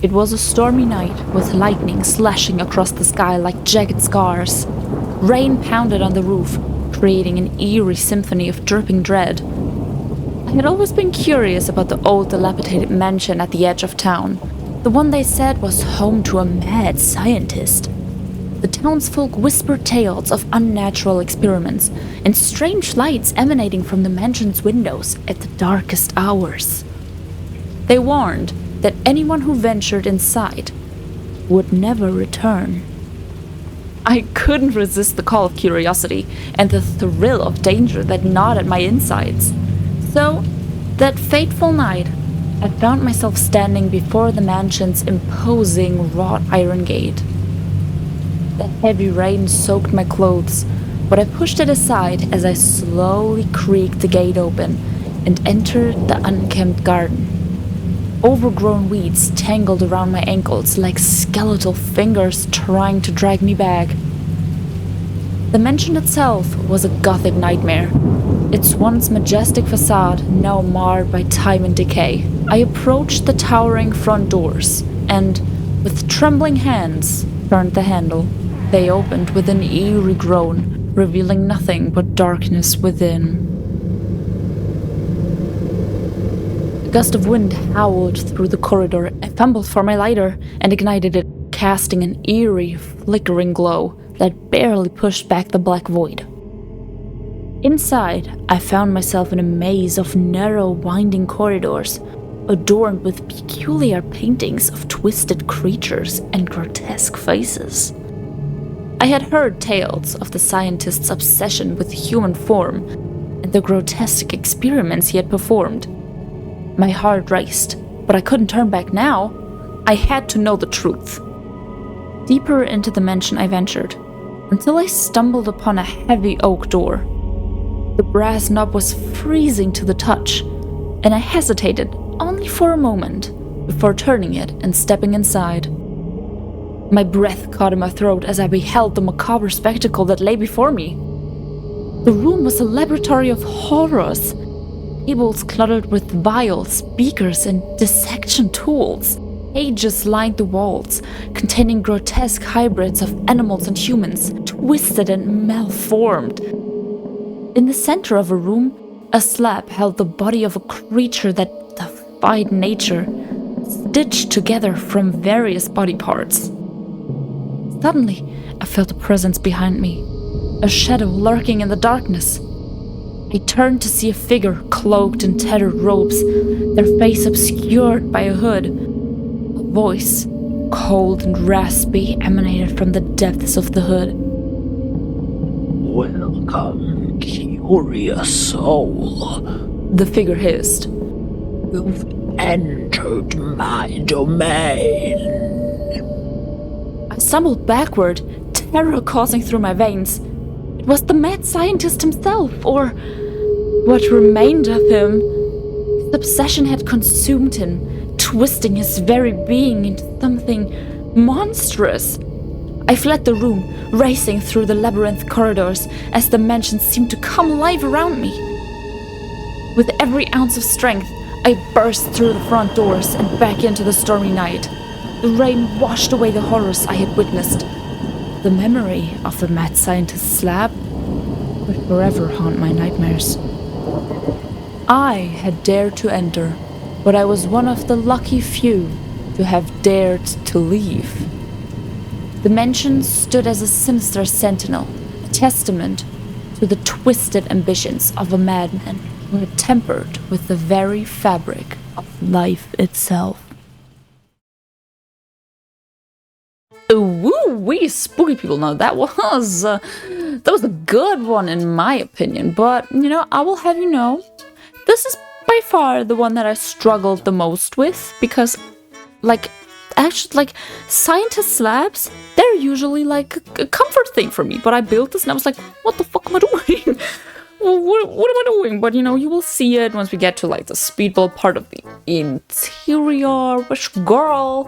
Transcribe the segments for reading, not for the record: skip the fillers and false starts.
It was a stormy night, with lightning slashing across the sky like jagged scars. Rain pounded on the roof, creating an eerie symphony of dripping dread. I had always been curious about the old dilapidated mansion at the edge of town, the one they said was home to a mad scientist. The townsfolk whispered tales of unnatural experiments and strange lights emanating from the mansion's windows at the darkest hours. They warned that anyone who ventured inside would never return. I couldn't resist the call of curiosity and the thrill of danger that gnawed at my insides. So, that fateful night, I found myself standing before the mansion's imposing wrought iron gate. The heavy rain soaked my clothes, but I pushed it aside as I slowly creaked the gate open and entered the unkempt garden. Overgrown weeds tangled around my ankles like skeletal fingers trying to drag me back. The mansion itself was a gothic nightmare, its once majestic facade now marred by time and decay. I approached the towering front doors and, with trembling hands, turned the handle. They opened with an eerie groan, revealing nothing but darkness within. A gust of wind howled through the corridor. I fumbled for my lighter and ignited it, casting an eerie, flickering glow that barely pushed back the black void. Inside, I found myself in a maze of narrow, winding corridors, adorned with peculiar paintings of twisted creatures and grotesque faces. I had heard tales of the scientist's obsession with human form and the grotesque experiments he had performed. My heart raced, but I couldn't turn back now. I had to know the truth. Deeper into the mansion I ventured, until I stumbled upon a heavy oak door. The brass knob was freezing to the touch, and I hesitated only for a moment before turning it and stepping inside. My breath caught in my throat as I beheld the macabre spectacle that lay before me. The room was a laboratory of horrors. Tables cluttered with vials, beakers, and dissection tools. Cages lined the walls, containing grotesque hybrids of animals and humans, twisted and malformed. In the center of a room, a slab held the body of a creature that defied nature, stitched together from various body parts. Suddenly, I felt a presence behind me, a shadow lurking in the darkness. I turned to see a figure cloaked in tattered robes, their face obscured by a hood. A voice, cold and raspy, emanated from the depths of the hood. "Welcome, curious soul," the figure hissed. "You've entered my domain." I stumbled backward, terror coursing through my veins. It was the mad scientist himself, or what remained of him. His obsession had consumed him, twisting his very being into something monstrous. I fled the room, racing through the labyrinth corridors as the mansion seemed to come alive around me. With every ounce of strength, I burst through the front doors and back into the stormy night. The rain washed away the horrors I had witnessed. The memory of the mad scientist's slab would forever haunt my nightmares. I had dared to enter, but I was one of the lucky few to have dared to leave. The mansion stood as a sinister sentinel, a testament to the twisted ambitions of a madman who had tampered with the very fabric of life itself. Woo-wee, spooky people. Now that was a good one in my opinion, but I will have you know, this is by far the one that I struggled the most with, because scientist slabs, they're usually like a comfort thing for me, but I built this and I was like, what the fuck am I doing? Well, what am I doing? But you will see it once we get to like the speedball part of the interior, which girl,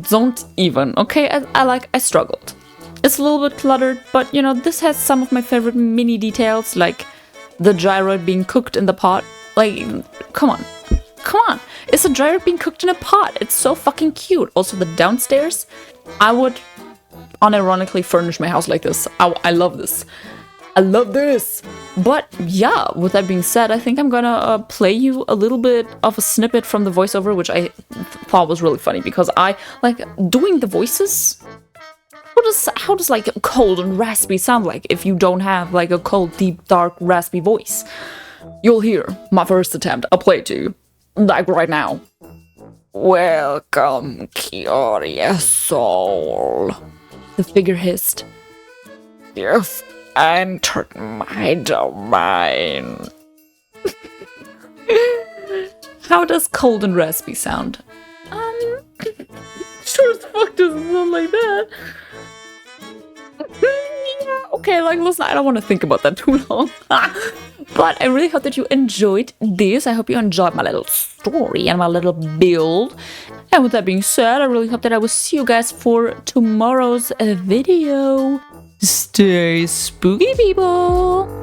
don't even, okay? I struggled. It's a little bit cluttered, but this has some of my favorite mini details, like the gyroid being cooked in the pot. Like, come come on. It's a dryer being cooked in a pot. It's so fucking cute. Also, the downstairs, I would unironically furnish my house like this. I love this. I love this. But yeah, with that being said, I think I'm gonna play you a little bit of a snippet from the voiceover, which I thought was really funny because I like doing the voices. How does like cold and raspy sound like if you don't have like a cold, deep, dark, raspy voice? You'll hear my first attempt. I'll play it to you, like right now. Welcome, curious soul. The figure hissed. You've entered my domain. How does cold and raspy sound? Sure as fuck doesn't sound like that. Yeah, okay, like listen, I don't want to think about that too long. But I really hope that you enjoyed this. I hope you enjoyed my little story and my little build. And with that being said, I really hope that I will see you guys for tomorrow's video. Stay spooky, people!